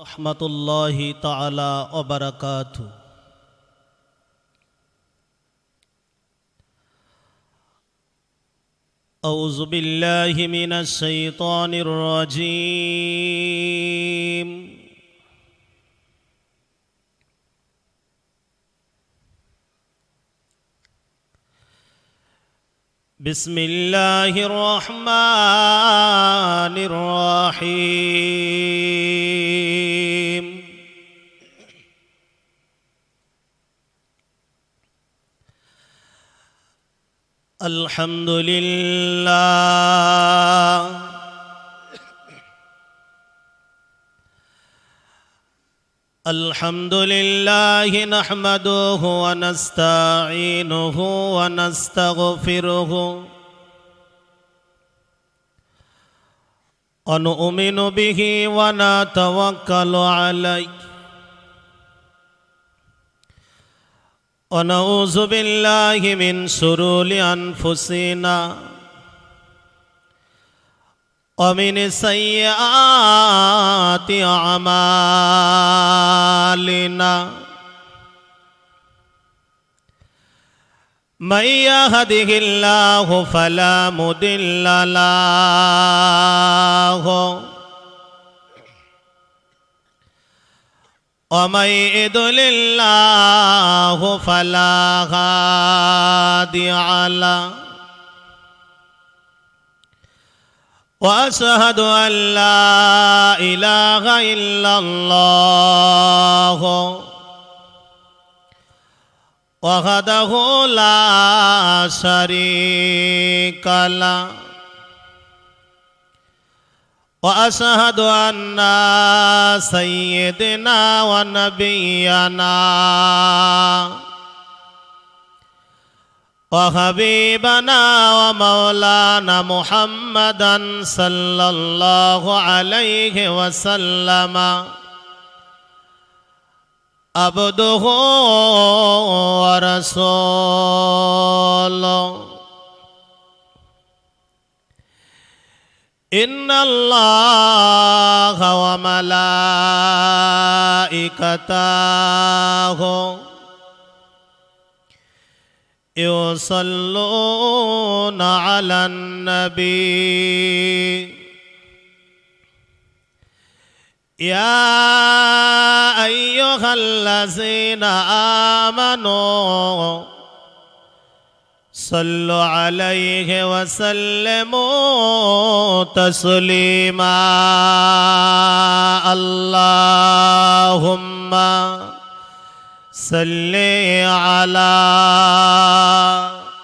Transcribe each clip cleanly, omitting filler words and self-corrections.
রহমতুল্লাহি তাআলা ওয়া বারাকাতুহু। আউযু বিল্লাহি মিনাশ শাইতানির রাজীম। বিসমিল্লাহির রহমানির রহিম। আলহামদুলিল্লাহ আলহামদুলিল্লাহি নাহমাদুহু ওয়া নাস্তাঈনুহু ওয়া নাস্তাগফিরুহু ওয়া নু'মিনু বিহি ওয়া নাতাওয়াক্কালু আলাইহি ওয়া নাউযু বিল্লাহি মিন শুরুরি আনফুসিনা ওয়া মিন সাইয়্যাতি আমালিনা। মান ইয়াহদিহিল্লাহু ফালা মুদিল্লা লাহু ওয়া মান ইউদ্লিল্লাহু ফালা হাদিয়া লাহু। وأشهد أن لا إله إلا الله وحده لا شريك له وأشهد أن سيدنا ونبينا وحبيبنا ومولانا محمدا صلى الله عليه وسلم عبده ورسوله. إن الله وملائكته يصلون على النبي يا أيها الذين آمنوا صلوا عليه وسلموا تسليما. اللهم সাল্লি আলা,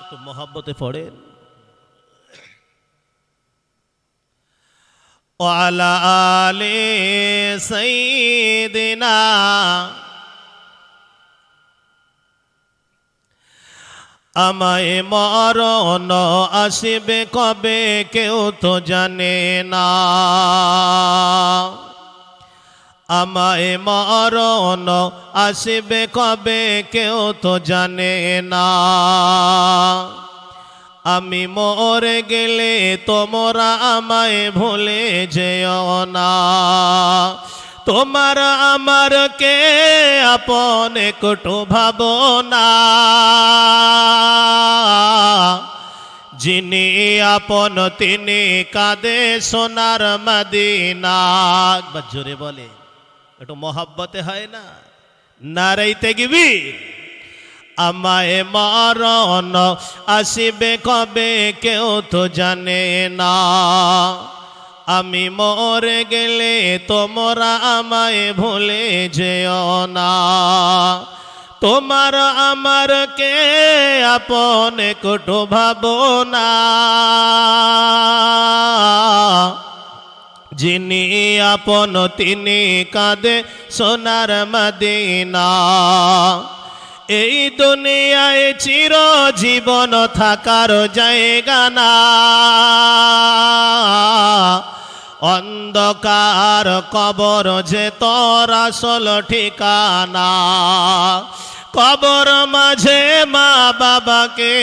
একটু মহব্বতে পড়েন, ওয়ালা আলি সাইয়্যিদিনা। আমায় মরণ আসবে কবে কেউ তো জানে না, আমায় মরণ আসবে কবে কেউ তো জানে না। আমি মরে গেলে তোমরা আমায় ভুলে যেও না। তোমার আমার কে আপন একটু ভাবো না, যিনি আপন তিনি কাঁদে সোনার মদিনা। একবার জোরে বলে, একটু মহাব্বতে হয় না? নারায়ে তাকবীর। আমায় মরণ আসিবে কবে কেউ তো জানে না, আমি মরে গেলে তোমরা আমায় ভুলে যেও না। তোমার আমার কে আপন একটু ভাবো না, যিনি আপন তিনি কাঁদে সোনার মদিনা। এই দুনিয়ায় চিরজীবন থাকার জায়গা না, অন্ধকার কবর যে তোর আসল ঠিকানা। কবর মাঝে মা বাবাকে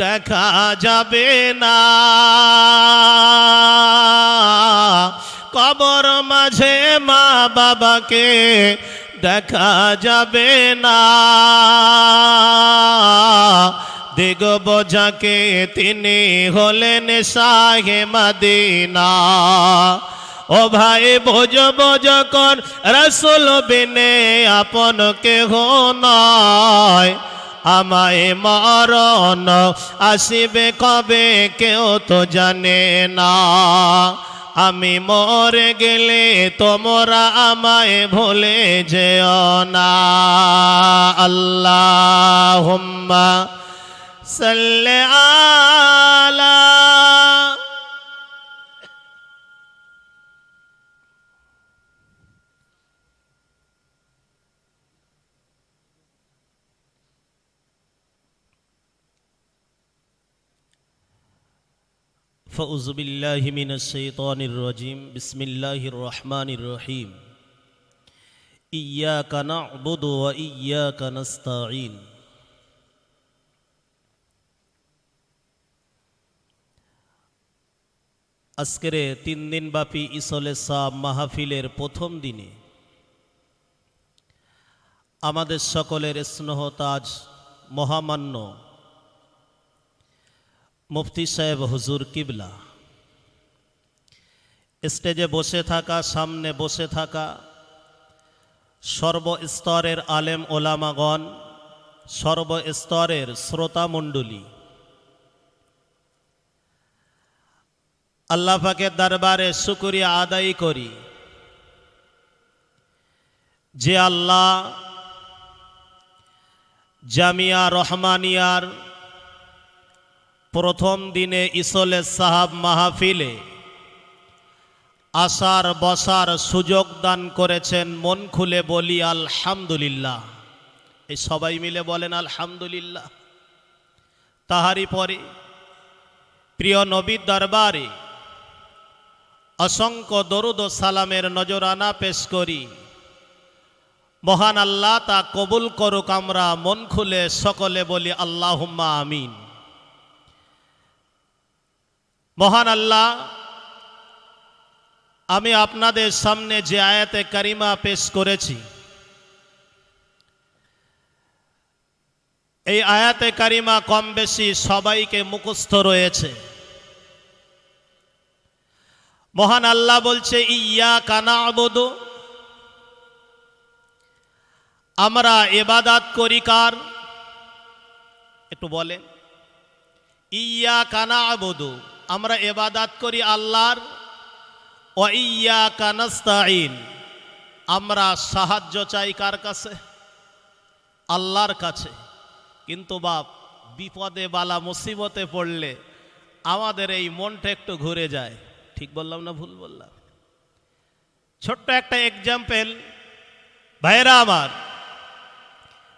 দেখা যাবে না, কবর মাঝে মা বাবাকে দেখা যাবে না, দেখব যাকে তিনি হলেন শাহে মদিনা। ও ভাই বুঝব যখন রাসূল বিনে আপন কেহ নয়, আমায় মরণ আসিবে কবে কেউ তো জানে না। আমি মরে গেলে তোমরা আমায় ভুলে যেও না। আল্লাহুম্মা সাল্লি আলা فأعوذ بالله من الشيطان الرجيم بسم الله الرحمن الرحيم إياك نعبد وإياك نستعين আজকের 3 দিন ব্যাপী ইসলে সাব মাহফিলের প্রথম দিনে আমাদের সকলের স্নেহতাজ মহামান্য মুফতি সাহেব হুজুর কিবলা, স্টেজে বসে থাকা, সামনে বসে থাকা সর্বস্তরের আলেম ওলামাগণ, সর্বস্তরের শ্রোতা মণ্ডলী, আল্লাহ পাকের দরবারে শুকরিয়া আদায় করি যে আল্লাহ জামিয়া রহমানিয়ার প্রথম দিনে ইসলে সাহাব মাহফিলে আসার বসার সুযোগ দান করেছেন। মন খুলে বলি আলহামদুলিল্লাহ। এই সবাই মিলে বলেন আলহামদুলিল্লাহ। তাহারি পরে প্রিয় নবীর দরবারে অসংখ্য দরুদ ও সালামের নজরানা পেশ করি। মহান আল্লাহ তা কবুল করুক। আমরা মন খুলে সকলে বলি আল্লাহুম্মা আমিন। মহান আল্লাহ, আমি আপনাদের সামনে যে আয়াতে কারিমা পেশ করেছি, এই আয়াতে কারিমা কম বেশি সবাইকে মুখস্থ রয়েছে। মহান আল্লাহ বলছে ইয়্যাকা না'বুদু, আমরা ইবাদত করি কার? একটু বলেন। ইয়্যাকা না'বুদু, আমরা ইবাদত করি আল্লাহর। ওয়া ইয়্যাকা নাস্তাঈন, আমরা সাহায্য চাই কার কাছে? আল্লাহর কাছে। কিন্তু বাপ, বিপদে বালা মুসিবতে পড়লে আমাদের এই মনটা একটু ঘুরে যায়। ঠিক বললাম না ভুল বললাম? ছোট্ট একটা এক্সাম্পল ভাইরা আমার,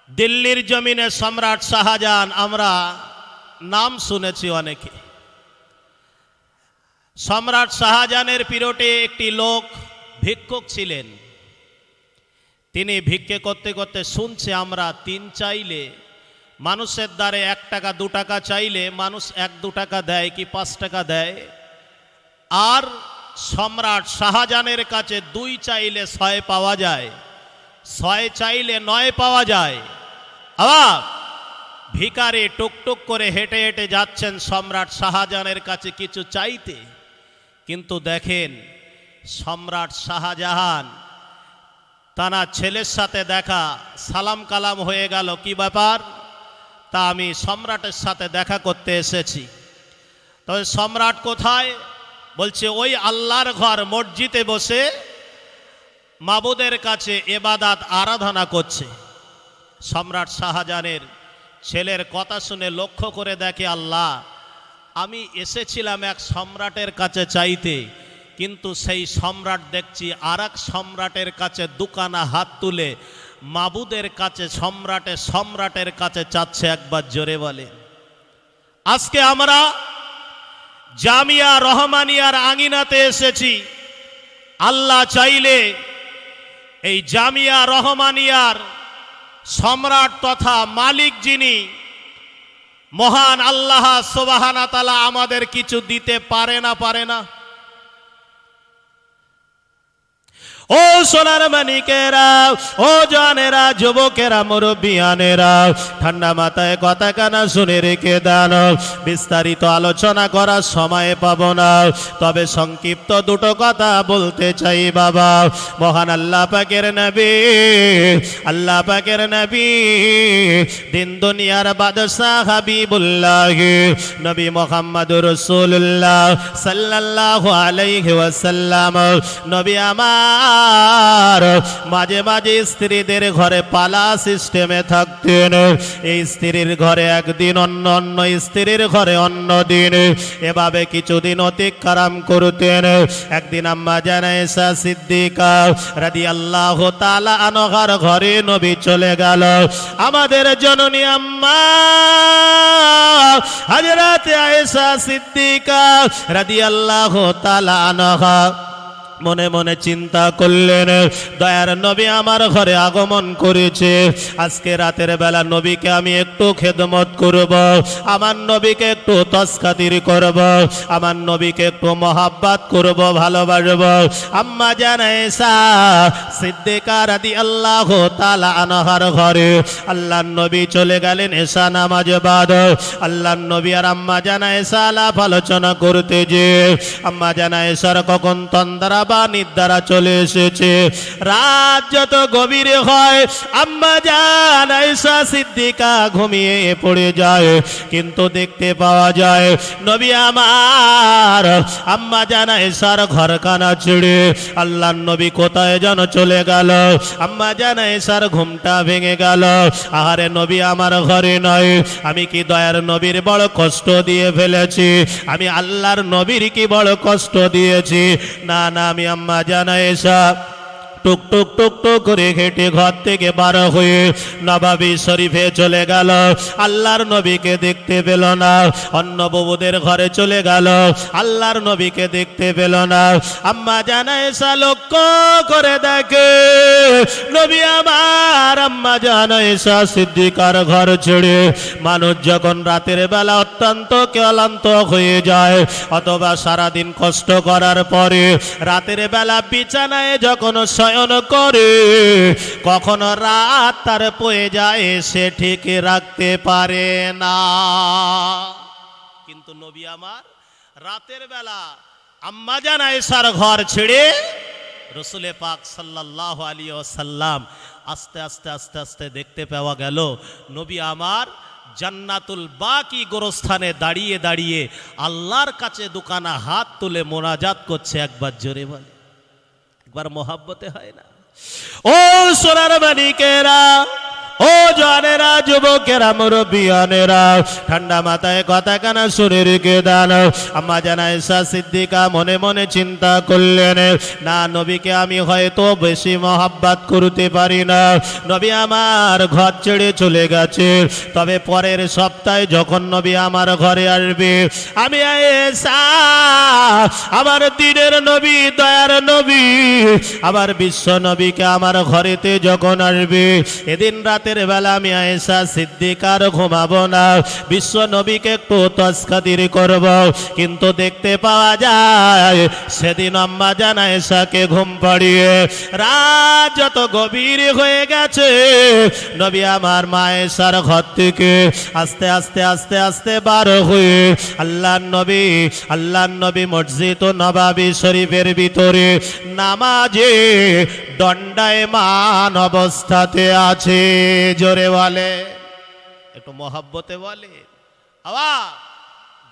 দিল্লির জমিনে সম্রাট শাহজাহান, আমরা নাম শুনেছি অনেকে। সম্রাট শাহজাহানের পিরিয়ডে একটি লোক ভিক্ষুক ছিলেন। তিনি ভিক্ষে করতে করতে শুনছে আমরা 3 চাইলে মানুষের দ্বারে 1 টাকা 2 টাকা চাইলে মানুষ 1-2 টাকা দেয় কি 5 টাকা দেয়, আর সম্রাট শাহজাহানের কাছে 2 চাইলে 6 পাওয়া যায়, 6 চাইলে 9 পাওয়া যায়। আবার ভিখারি টুকটুক করে হেঁটে হেঁটে যাচ্ছেন সম্রাট শাহজাহানের কাছে কিছু চাইতে। কিন্তু দেখেন সম্রাট শাহজাহান, তার ছেলের সাথে দেখা, সালাম কালাম হয়ে গেল। কি ব্যাপার? তা আমি সম্রাটের সাথে দেখা করতে এসেছি। তবে সম্রাট কোথায়? বলছে ওই আল্লাহর ঘর মসজিদে বসে মাবুদের কাছে ইবাদত আরাধনা করছে। সম্রাট শাহজাহানের ছেলের কথা শুনে লক্ষ্য করে দেখে, আল্লাহ, আমি এসেছিলাম এক সম্রাটের কাছে চাইতে, কিন্তু সেই সম্রাট দেখছি আর এক সম্রাটের কাছে দুকানা হাত তুলে মাবুদের কাছে সম্রাটের কাছে চাচ্ছে। একবার জোরে বলে। আজকে আমরা জামিয়া রহমানিয়ার আঙিনাতে এসেছি। আল্লাহ চাইলে এই জামিয়া রহমানিয়ার সম্রাট তথা মালিক যিনি মহান আল্লাহ সুবহানাহু ওয়া তাআলা আমাদের কিছু দিতে পারে না? ও সোনার মানিকেরা, ও জানেরা, যুবকেরা, মুরব্বিয়ানেরা, ঠান্ডা মাথায় কথা কানা শুনে রেখে দেন। বিস্তারিত আলোচনা করার সময় পাব না, তবে সংক্ষিপ্ত দুটো কথা বলতে চাই বাবা। মহান আল্লাহ পাকের নবী, আল্লাহ পাকের নবী, দিন দুনিয়ার বাদশাহ হাবিবুল্লাহ নবী মুহাম্মদুর রাসূলুল্লাহ সাল্লাল্লাহু আলাইহি ওয়াসাল্লাম নবী আমার মাঝে মাঝে স্ত্রীদের ঘরে পালা সিস্টেমে থাকতেন। এই স্ত্রীর ঘরে একদিন, অন্য অন্য স্ত্রীর ঘরে অন্য দিন, এভাবে কিছুদিন অতিক্রম করতেন। একদিন আম্মা জান আয়েশা সিদ্দিকা রাদিয়াল্লাহু তাআলা আনহার ঘরে নবী চলে গেল। আমাদের জননী আম্মা হযরত আয়েশা সিদ্দিকা রাদিয়াল্লাহু তাআলা আনহা মনে মনে চিন্তা করলেন, দয়ার নবী আমার ঘরে আগমন করেছে, আজকে রাতের বেলা নবীকে আমি একটু খেদমত করব, আমার নবীকে একটু তসখাতির করব, আমার নবীকে একটু মহাব্বত করব, ভালোবাসব। আম্মা জান আয়েশা সিদ্দিকা রাদিয়াল্লাহু তাআলা আনহার ঘরে আল্লাহর নবী চলে গেলেন এশা নামাজ বাদ। আল্লাহর নবী আর আম্মা জান আয়েশা আলাপ আলোচনা করতে যে আম্মা জান আয়েশার কখন তন্দ্রা বা নিদ্রা চলে এসেছে। রাত যত গভীর হয় আম্মা জান আয়েশা সিদ্দিকা ঘুমিয়ে পড়ে যায়, কিন্তু দেখতে পাওয়া যায় নবী আমার আম্মা জান আয়েশার ঘরখানা ছেড়ে আল্লাহর নবী কোথায় যেন চলে গেল। আম্মা জান আয়েশার ঘুমটা ভেঙে গেল। আহারে নবী আমার ঘরে নয়, আমি কি দয়ার নবীর বড় কষ্ট দিয়ে ফেলেছি? আমি আল্লাহর নবীর কি বড় কষ্ট দিয়েছি? না না, আমি আম্মা জান আয়েশা টুক টুক টুক টুক করে হেঁটে ঘর থেকে বার হয়ে নবাবী শরীফে চলে গেল। আল্লাহর নবীকে দেখতে পেল না। অন্য বউদের ঘরে চলে গেল, আল্লাহর নবীকে দেখতে পেল না। আম্মা জান আয়েশা লক্ষ্য করে দেখে নবী আমার আম্মা জান আয়েশা সিদ্দিকার ঘর ছেড়ে, মানুষ যখন রাতের বেলা অত্যন্ত ক্লান্ত হয়ে যায় অথবা সারাদিন কষ্ট করার পরে রাতের বেলা বিছানায় যখন শয়ন করে, কখনো রাত তার পড়ে যায়, সে ঠিক রাখতে পারে না। কিন্তু নবী আমার রাতের বেলা আম্মা জান আয়েশার ঘর ছেড়ে রাসূল পাক সাল্লাল্লাহু আলাইহি ওয়াসাল্লাম আস্তে আস্তে আস্তে আস্তে দেখতে পাওয়া গেল নবী আমার জান্নাতুল বাকি গোরস্থানে দাঁড়িয়ে দাঁড়িয়ে আল্লাহর কাছে দুখানা হাত তুলে মোনাজাত করছে। একবার জোরে বলে, একবার মহাব্বতে হয় না? ও সোনার মানিকেরা, ও জানেরা, যুবকেরা, মুরব্বিয়ানেরা, ঠান্ডা মাথায় কথা কানা শুনে রেখে দেন। আম্মা জান আয়েশা সিদ্দিকা মনে মনে চিন্তা করলেন, না, নবীকে আমি হয়তো বেশি মহাব্বত করতে পারি না, নবী আমার ঘর ছেড়ে চলে গেছে, তবে পরের সপ্তাহে যখন নবী আমার ঘরে আসবে, আমি আয়েশা আমার দিনের নবী, দয়ার নবী, আমার বিশ্ব নবীকে আমার ঘরেতে যখন আসবে, এদিন রাতের বেলা আমি আয়েশা সিদ্দিকার ঘুমাবো না, বিশ্ব নবীকে একটু তসখাতির করব। কিন্তু দেখতে পাওয়া যায় সেদিন আম্মা জান আয়েশাকে ঘুম পাড়িয়ে রাত যত গভীর হয়ে গেছে, নবী আমার মা আয়েশার ঘর থেকে আস্তে আস্তে আস্তে আস্তে বার হয়ে আল্লাহর নবী মসজিদ নবাবী শরীফের ভিতরে নামাজে দণ্ডায়মান অবস্থাতে আছে। জোরে বলে, একটু মহাব্বতে বলে। আবার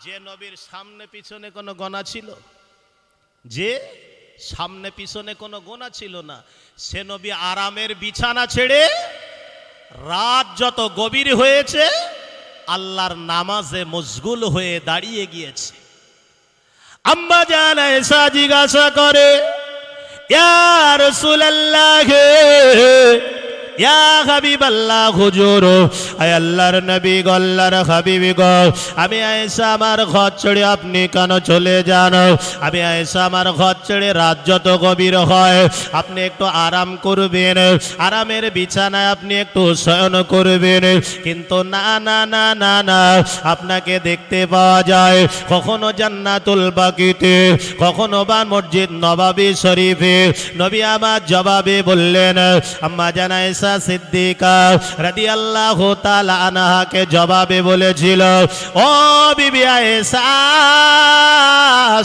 যে নবীর সামনে পিছনে কোনো গোনা ছিল, যে সামনে পিছনে কোনো গোনা ছিল না, সে নবী আরামের বিছানা ছেড়ে রাত যত গভীর হয়েছে আল্লাহর নামাজে মশগুল হয়ে দাঁড়িয়ে গিয়েছে। আম্মা জান আয়েশা জিজ্ঞাসা করে, ইয়া রাসূলুল্লাহ, ইয়া হাবিবাল্লাহ হুজুর, আয় আল্লাহর নবী গো, আল্লাহর হাবিব গো, আমি আয়েশা আমার ঘর ছেড়ে আপনি কেন চলে যান? আমি আয়েশা আমার ঘর ছেড়ে রাত যত গভীর হয় আপনি একটু আরাম করবেন, আরামের বিছানায় আপনি একটু শয়ন করবেন, কিন্তু না না না না না, আপনাকে দেখতে পাওয়া যায় কখনো জান্নাতুল বাকিতে, কখনো বা মসজিদ নববী শরীফে। নবী আমার জবাবে বললেন, আম্মা জান আয়েশা সিদ্দিকা রাদিয়াল্লাহু তাআলা আনহাকে জবাবে বলেছিল, ও বিবি আয়েশা,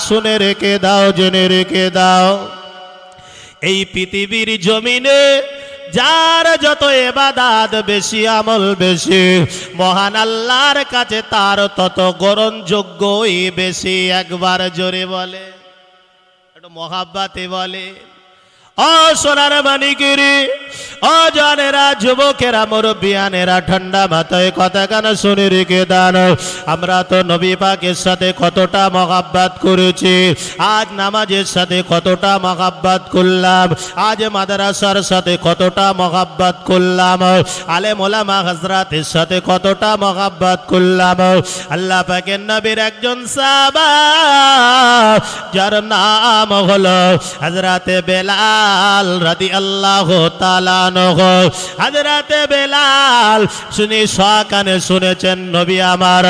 শুনে রেখে দাও, জেনে রেখে দাও, এই পৃথিবীর জমিনে যার যত ইবাদত বেশি, আমল বেশি, মহান আল্লাহর কাছে তার তত গ্রহণযোগ্যই বেশি। একবার জোরে বলে, একটু মহাব্বাতে বলে। ও সোনার মানিকেরে, ও জানেরা, যুবকেরা, মুরব্বিয়ানেরা, ঠান্ডা মাথায় কথা কেন শুনে রেখে দান। আমরা তো নবী পাকের সাথে কতটা মহাব্বত করেছি, আজ নামাজের সাথে কতটা মহাব্বত করলাম, আজ মাদ্রাসার সাথে কতটা মহাব্বত করলাম, আলেম ওলামা হযরতের সাথে কতটা মহাব্বত করলাম। আল্লাহ পাকের নবীর একজন সাহাবা যার নাম হলো হযরতে বেলাল রাদিয়াল্লাহু তাআলা আনহু। হযরতে বেলাল শুনি সকানে শুনেছেন নবী আমার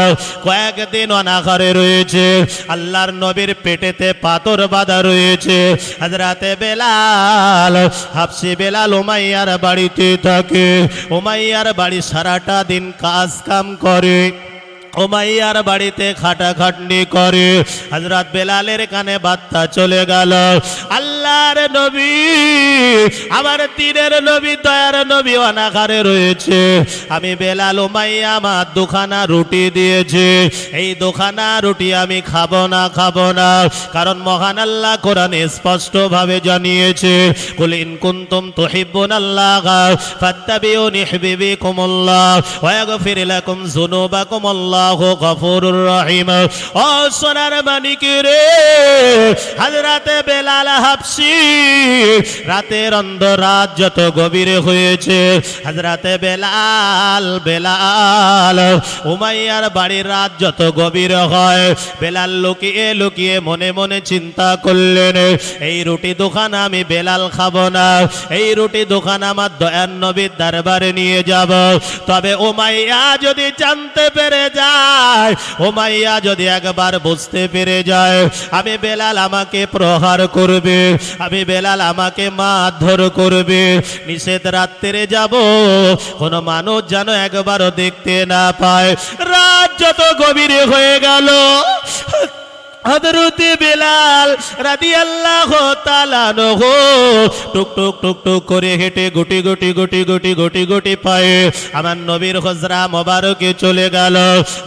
কয়েকদিন অনাহারে রয়েছে, আল্লাহর নবীর পেটেতে পাথর বাঁধা রয়েছে। হযরতে বেলাল, হাবশী বেলাল উমাইয়ার বাড়িতে থাকে, উমাইয়ার বাড়ি সারাটা দিন কাজ কাম করে, উমাইয়ার বাড়িতে খাটাখাটনি করে। হযরত বেলালের কানে বার্তা চলে গেল, আল্লাহর নবী, আমার দিনের নবী, দয়ার নবী অনাহারে রয়েছে। আমি বেলাল, উমাইয়া আমার দুখানা রুটি দিয়েছে, এই দুখানা রুটি আমি খাবো না, খাবো না, কারণ মহান আল্লাহ কোরআনে স্পষ্ট ভাবে জানিয়েছে, কুল ইন কুনতুম তুহিব্বুনাল্লাহ ফাত্তাবিউনি ইউহিব্বুকুমুল্লাহ ওয়া ইয়াগফির লাকুম যুনুবাকুম, আল্লাহু গফুরুর রহিম। ও সোনার মানিকেরে, হযরতে বেলাল হাবশী রাতের অন্ধরাত যত গভীর হয়েছে, হযরতে বেলাল উমাইয়ার বাড়ির রাত যত গভীর হয়, বেলাল লুকিয়ে লুকিয়ে মনে মনে চিন্তা করলেন, এই রুটি দোকান আমি বেলাল খাবো না, এই রুটি দোকান আমার দয়ার নবীর দরবারে নিয়ে যাব। তবে উমাইয়া যদি জানতে পেরে যায়, উমাইয়া যদি একবার বুঝতে পেরে যায়, আমি বেলাল আমাকে প্রহার করবে, আমি বেলাল আমাকে মারধর করবে। নিষেধ রাত্রে যাব, কোন মানুষ যেন একবারও দেখতে না পায়। রাত যত গভীর হয়ে গেল, হযরতে বেলাল রাদিয়াল্লাহু তাআলা আনহু টুক টুক টুক টুক করে হেঁটে গুটি গুটি গুটি গুটি গুটি গুটি পায়ে আমার নবীর হুজরা মোবারকে চলে গেল।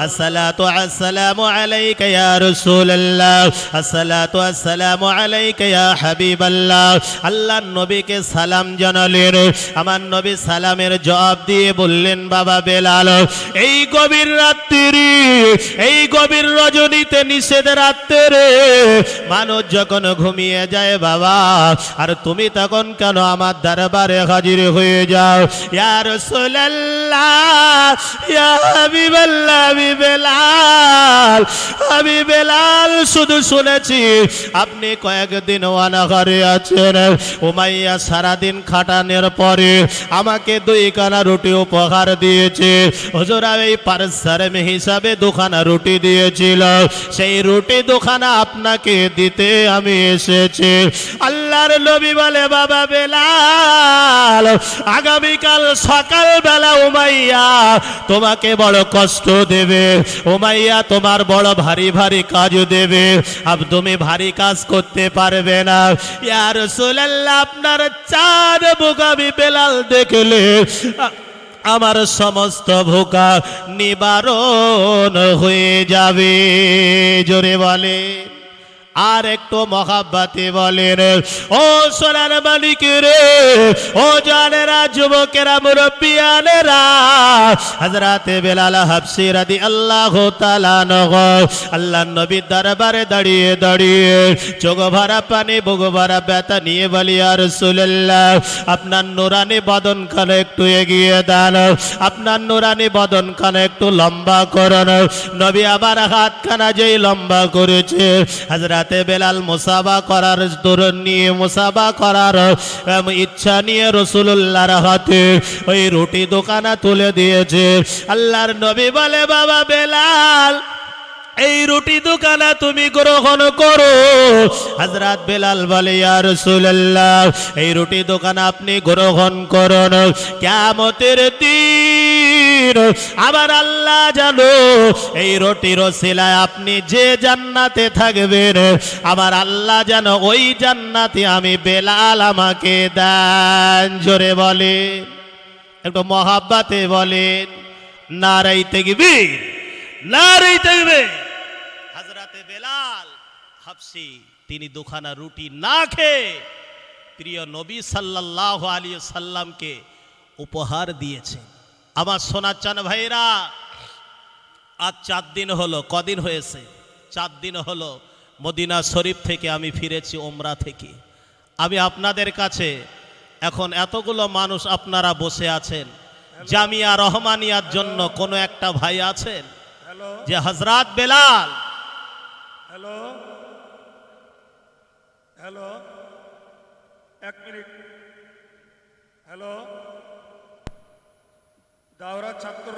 আসসালাতু আসসালামু আলাইকা ইয়া রাসূলুল্লাহ, আসসালাতু আসসালামু আলাইকা ইয়া হাবিবাল্লাহ। আল্লাহর নবীকে সালাম জানালেন। আমার নবী সালামের জবাব দিয়ে বললেন, বাবা বেলাল, এই গভীর রাত্রি, এই গভীর রজনীতে, নিষেধ রাত্রে মানুষ যখন ঘুমিয়ে যায় বাবা, আর তুমি তখন কেন আমার দরবারে হাজির হয়ে যাও? ইয়া রাসূলুল্লাহ, ইয়া হাবিবাল্লাহ, আমি বেলাল, আমি বেলাল শুধু শুনেছি আপনি কয়েকদিন অনাহারে আছেন। উমাইয়া সারাদিন খাটানোর পরে আমাকে 2 খানা রুটি উপহার দিয়েছে। হুজুর এই পারসারেম হিসাবে 2 খানা রুটি দিয়েছিল, সেই রুটি 2 খানা আপনাকে দিতে আমি এসেছি। আল্লাহর নবী বলে, বাবা বেলাল, আগামীকাল সকালবেলা উমাইয়া তোমাকে বড় কষ্ট দেবে, উমাইয়া তোমার বড় ভারী ভারী কাজ দেবে, তুমি ভারী কাজ করতে পারবে না। ইয়া রাসূলুল্লাহ, আপনার চাঁদ বুকাবি বেলাল দেখলে আমার সমস্ত ভোকা নিবারণ হয়ে যাবে। জোরে বলে, আর একটু মহাব্বতে বলেন, ও সোনার মালিক রে, ও জানেরা, যুবকেরা, মুরব্বিয়ানেরা, হযরতে বেলাল হাবশী রাদিয়াল্লাহু তাআলা আনহু আল্লাহর নবীর দরবারে দাঁড়িয়ে দাঁড়িয়ে চোখ ভরা পানি বুক ভরা ব্যথা নিয়ে বলি, ইয়া রাসূলুল্লাহ, আপনার নূরানি বদনখানা একটু এগিয়ে দেন, আপনার নূরানি বদনখানা একটু লম্বা করুন। নবী আবার হাতখানা যেই লম্বা করেছে, হযরতে বেলাল মুসাফা করার দরুন নিয়ে, মুসাফা করার ইচ্ছা নিয়ে রাসূলুল্লাহর হাতে ওই রুটি দোকানা তুলে দিয়েছে। আল্লাহর নবী বলে, বাবা বেলাল, এই রুটি দোকানা তুমি গ্রহণ করো। হযরত বেলাল বলে, ইয়া রাসূলুল্লাহ, এই রুটি দোকানা আপনি গ্রহণ করুন। কিয়ামতের দিন আবার আল্লাহ জানো এই রুটির ওসিলায় আপনি যে জান্নাতে থাকবেন, আবার আল্লাহ জানো ওই জান্নাতে আমি বেলাল আমাকে দেন। জোরে বলেন, একটু মহাব্বতে বলেন, নারায়ে তাকবীর, নারায়ে তাকবীর। হযরতে বেলাল হাবশী তিনি দুখানা রুটি না খেয়ে প্রিয় নবী সাল্লাল্লাহু আলাইহি সাল্লামকে উপহার দিয়েছেন। আমার সোনার চান ভাইরা, আজ 4 দিন হলো, কদিন হয়েছে? 4 দিন হলো মদিনা শরীফ থেকে আমি ফিরেছি ওমরা থেকে। আমি আপনাদের কাছে এখন এতগুলো মানুষ আপনারা বসে আছেন, জামিয়া রহমানিয়ার জন্য কোনো একটা ভাই আছেন যে হযরত Belal, hello hello, 1 minute, hello, দাওরা ছাত্র